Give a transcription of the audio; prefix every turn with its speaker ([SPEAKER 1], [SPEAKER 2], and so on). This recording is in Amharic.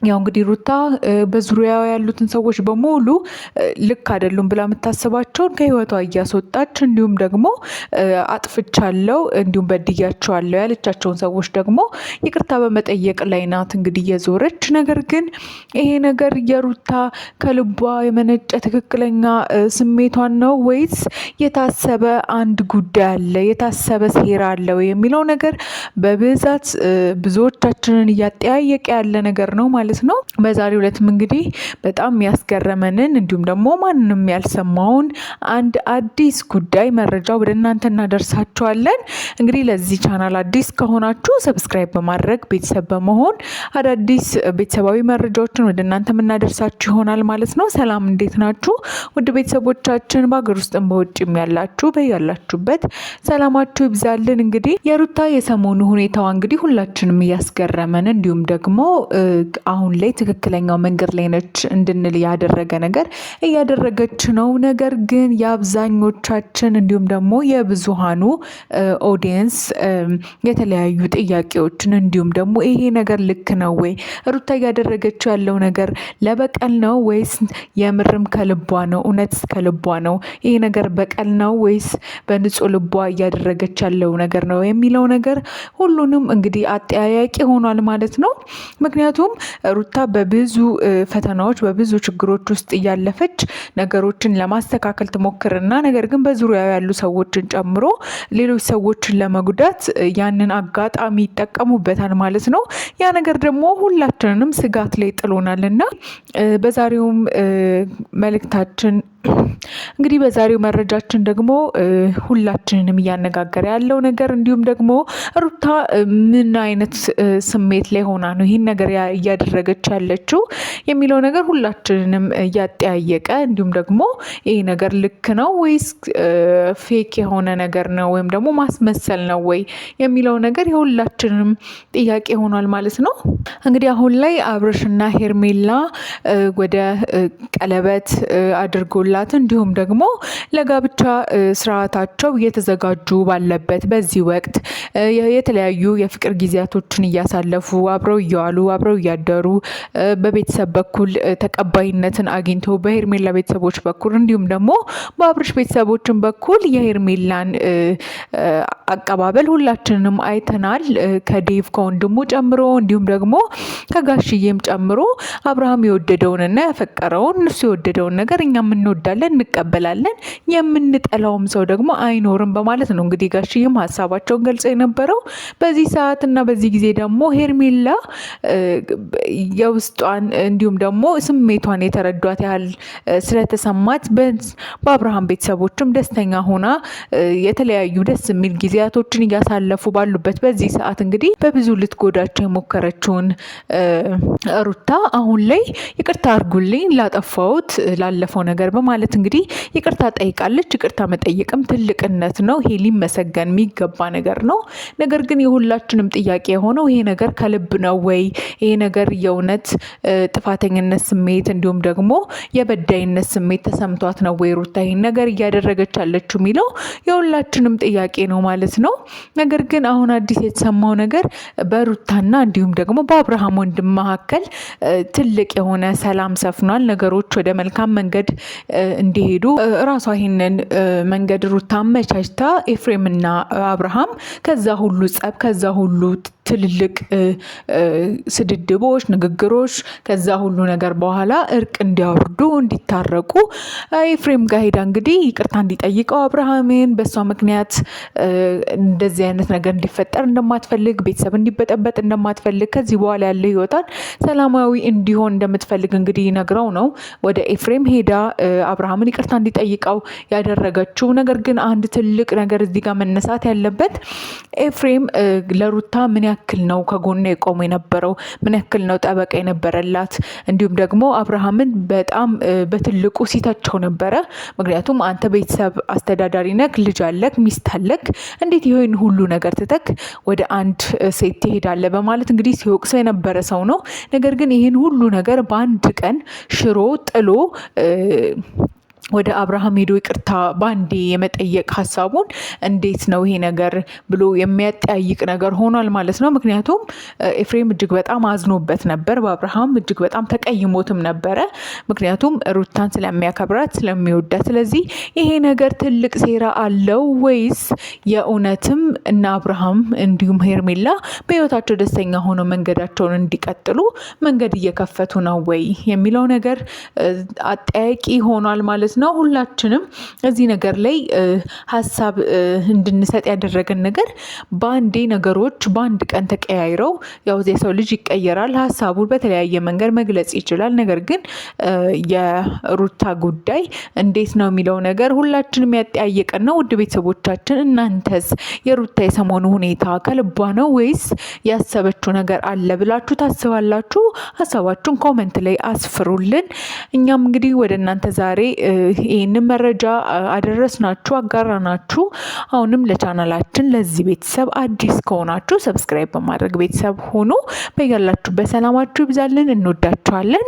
[SPEAKER 1] ያው እንግዲህ ሩታ በዙሪያዋ ያሉትን ሰዎች በሙሉ ልክ አይደሉም ብላ የምታስባቸውን ከህይወቷ እያስወጣች እንዲሁም ደግሞ አጥፍቻለሁ እንዲሁም በድያቸዋለሁ ያለቻቸውን ሰዎች ደግሞ ይቅርታ በመጠየቅ ላይ ናት እንግዲህ እየዞረች። ነገር ግን ይሄ ነገር የሩታ ከልቧ የመነጨ ትክክለኛ ስሜቷን ነው ወይስ የታሰበ አንድ ጉዳይ አለ፣ የታሰበ ሴራ አለው የሚለው ነገር በብዛት ብዙዎቻችንን እያጠያየቀ ያለ ነገር ነው ማለት ነው። በዛሬው ዕለትም እንግዲህ በጣም ያስገረመንን እንዲሁም ደግሞ ማንንም ያልሰማውን አንድ አዲስ ጉዳይ መረጃ ወደ እናንተ እናደርሳችኋለን። እንግዲህ ለዚህ ቻናል አዲስ ከሆናችሁ ሰብስክራይብ በማድረግ ቤተሰብ በመሆን አዳዲስ ቤተሰባዊ መረጃዎችን ወደ እናንተ የምናደርሳችሁ ይሆናል ማለት ነው። ሰላም፣ እንዴት ናችሁ ውድ ቤተሰቦቻችን? በሀገር ውስጥም በውጭም ያላችሁ በያላችሁበት ሰላማችሁ ይብዛልን። እንግዲህ የሩታ የሰሞኑ ሁኔታዋ እንግዲህ ሁላችንም እያስገረመን እንዲሁም ደግሞ አሁን ላይ ትክክለኛው መንገድ ላይ ነች እንድንል ያደረገ ነገር እያደረገች ነው። ነገር ግን የአብዛኞቻችን እንዲሁም ደግሞ የብዙሃኑ ኦዲየንስ የተለያዩ ጥያቄዎችን እንዲሁም ደግሞ ይሄ ነገር ልክ ነው ወይ፣ ሩታ እያደረገችው ያለው ነገር ለበቀል ነው ወይስ የምርም ከልቧ ነው፣ እውነት ከልቧ ነው፣ ይሄ ነገር በቀል ነው ወይስ በንጹህ ልቧ እያደረገች ያለው ነገር ነው የሚለው ነገር ሁሉንም እንግዲህ አጠያያቂ ሆኗል ማለት ነው። ምክንያቱም ሩታ በብዙ ፈተናዎች በብዙ ችግሮች ውስጥ እያለፈች ነገሮችን ለማስተካከል ትሞክርና ነገር ግን በዙሪያው ያሉ ሰዎችን ጨምሮ ሌሎች ሰዎችን ለመጉዳት ያንን አጋጣሚ ይጠቀሙበታል ማለት ነው። ያ ነገር ደግሞ ሁላችንንም ስጋት ላይ ጥሎናልና በዛሬውም መልእክታችን እንግዲህ በዛሬው መረጃችን ደግሞ ሁላችንንም እያነጋገረ ያለው ነገር እንዲሁም ደግሞ ሩታ ምን አይነት ስሜት ላይ ሆና ነው ይህን ነገር እያደረገች ያለችው የሚለው ነገር ሁላችንንም እያጠያየቀ እንዲሁም ደግሞ ይህ ነገር ልክ ነው ወይስ ፌክ የሆነ ነገር ነው ወይም ደግሞ ማስመሰል ነው ወይ የሚለው ነገር የሁላችንም ጥያቄ ሆኗል ማለት ነው። እንግዲህ አሁን ላይ አብርሽና ሄርሜላ ወደ ቀለበት አድርጎላት እንዲሁም ደግሞ ለጋብቻ ስርዓታቸው እየተዘጋጁ ባለበት በዚህ ወቅት የተለያዩ የፍቅር ጊዜያቶችን እያሳለፉ አብረው እየዋሉ አብረው እያደሩ በቤተሰብ በኩል ተቀባይነትን አግኝቶ በሄርሜላ ቤተሰቦች በኩል እንዲሁም ደግሞ በአብርሽ ቤተሰቦችን በኩል የሄርሜላን አቀባበል ሁላችንም አይተናል። ከዴቭ ከወንድሙ ጨምሮ እንዲሁም ደግሞ ከጋሽዬም ጨምሮ አብርሃም የወደደውንና ያፈቀረውን እሱ የወደደውን ነገር እኛም እንወዳለን እንቀበላለን፣ የምንጠላውም ሰው ደግሞ አይኖርም በማለት ነው እንግዲህ ጋሽዬም ሀሳባቸውን ገልጸው የነበረው። በዚህ ሰዓት እና በዚህ ጊዜ ደግሞ ሄርሜላ የውስጧን እንዲሁም ደግሞ ስሜቷን የተረዷት ያህል ስለተሰማት በአብርሃም ቤተሰቦችም ደስተኛ ሆና የተለያዩ ደስ የሚል ጊዜያቶችን እያሳለፉ ባሉበት በዚህ ሰዓት እንግዲህ በብዙ ልትጎዳቸው የሞከረችውን ሩታ አሁን ላይ ይቅርታ አድርጉልኝ ላጠፋሁት ላለፈው ነገር በማለት እንግዲህ ይቅርታ ጠይቃለች። ይቅርታ መጠየቅም ትልቅነት ነው። ይሄ ሊመሰገን የሚገባ ነገር ነው። ነገር ግን የሁላችንም ጥያቄ የሆነው ይሄ ነገር ከልብ ነው ወይ? ይሄ ነገር የእውነት ጥፋተኝነት ስሜት እንዲሁም ደግሞ የበዳይነት ስሜት ተሰምቷት ነው ወይ ሩታ ይሄን ነገር እያደረገች ያለችው የሚለው የሁላችንም ጥያቄ ነው ማለት ነው። ነገር ግን አሁን አዲስ የተሰማው ነገር በሩታና እንዲሁም ደግሞ በአብርሃም ወንድም መካከል ትልቅ የሆነ ሰላም ሰፍኗል። ነገሮች ወደ መልካም መንገድ እንዲሄዱ ራሷ ይሄንን መንገድ ሩታ አመቻችታ ኤፍሬምና አብርሃም ከዛ ሁሉ ጸብ ከዛ ሁሉ ትልልቅ ስድድቦች፣ ንግግሮች ከዛ ሁሉ ነገር በኋላ እርቅ እንዲያወርዱ እንዲታረቁ ኤፍሬም ጋር ሄዳ እንግዲህ ይቅርታ እንዲጠይቀው አብርሃምን በሷ ምክንያት እንደዚህ አይነት ነገር እንዲፈጠር እንደማትፈልግ፣ ቤተሰብ እንዲበጠበጥ እንደማትፈልግ፣ ከዚህ በኋላ ያለው ህይወቷን ሰላማዊ እንዲሆን እንደምትፈልግ እንግዲህ ነግረው ነው ወደ ኤፍሬም ሄዳ አብርሃምን ይቅርታ እንዲጠይቀው ያደረገችው። ነገር ግን አንድ ትልቅ ነገር እዚህ ጋር መነሳት ያለበት ኤፍሬም ለሩታ ምን ያክል ነው ከጎኗ የቆመ የነበረው፣ ምን ያክል ነው ጠበቃ የነበረላት። እንዲሁም ደግሞ አብርሃምን በጣም በትልቁ ሲተቸው ነበረ። ምክንያቱም አንተ ቤተሰብ አስተዳዳሪ ነክ፣ ልጅ አለክ፣ ሚስት አለክ፣ እንዴት ይሄን ሁሉ ነገር ትተክ ወደ አንድ ሴት ትሄዳለህ በማለት እንግዲህ ሲወቅሰው የነበረ ሰው ነው። ነገር ግን ይሄን ሁሉ ነገር በአንድ ቀን ሽሮ ጥሎ ወደ አብርሃም ሄዶ ይቅርታ ባንዴ የመጠየቅ ሀሳቡን እንዴት ነው ይሄ ነገር ብሎ የሚያጠያይቅ ነገር ሆኗል ማለት ነው። ምክንያቱም ኤፍሬም እጅግ በጣም አዝኖበት ነበር፣ በአብርሃም እጅግ በጣም ተቀይሞትም ነበረ። ምክንያቱም ሩታን ስለሚያከብራት ስለሚወዳት። ስለዚህ ይሄ ነገር ትልቅ ሴራ አለው ወይስ የእውነትም እና አብርሃም እንዲሁም ሄርሜላ በህይወታቸው ደስተኛ ሆነው መንገዳቸውን እንዲቀጥሉ መንገድ እየከፈቱ ነው ወይ የሚለው ነገር አጠያቂ ሆኗል ማለት ነው። ሁላችንም እዚህ ነገር ላይ ሀሳብ እንድንሰጥ ያደረገን ነገር በአንዴ ነገሮች በአንድ ቀን ተቀያይረው፣ ያው የሰው ልጅ ይቀየራል፣ ሀሳቡን በተለያየ መንገድ መግለጽ ይችላል። ነገር ግን የሩታ ጉዳይ እንዴት ነው የሚለው ነገር ሁላችንም ያጠያየቀን ነው። ውድ ቤተሰቦቻችን እናንተስ የሩታ የሰሞኑ ሁኔታ ከልቧ ነው ወይስ ያሰበችው ነገር አለ ብላችሁ ታስባላችሁ? ሀሳባችሁን ኮመንት ላይ አስፍሩልን። እኛም እንግዲህ ወደ እናንተ ዛሬ ይህንን መረጃ አደረስናችሁ፣ አጋራናችሁ። አሁንም ለቻናላችን ለዚህ ቤተሰብ አዲስ ከሆናችሁ ሰብስክራይብ በማድረግ ቤተሰብ ሆኖ በያላችሁበት ሰላማችሁ ይብዛልን። እንወዳችኋለን።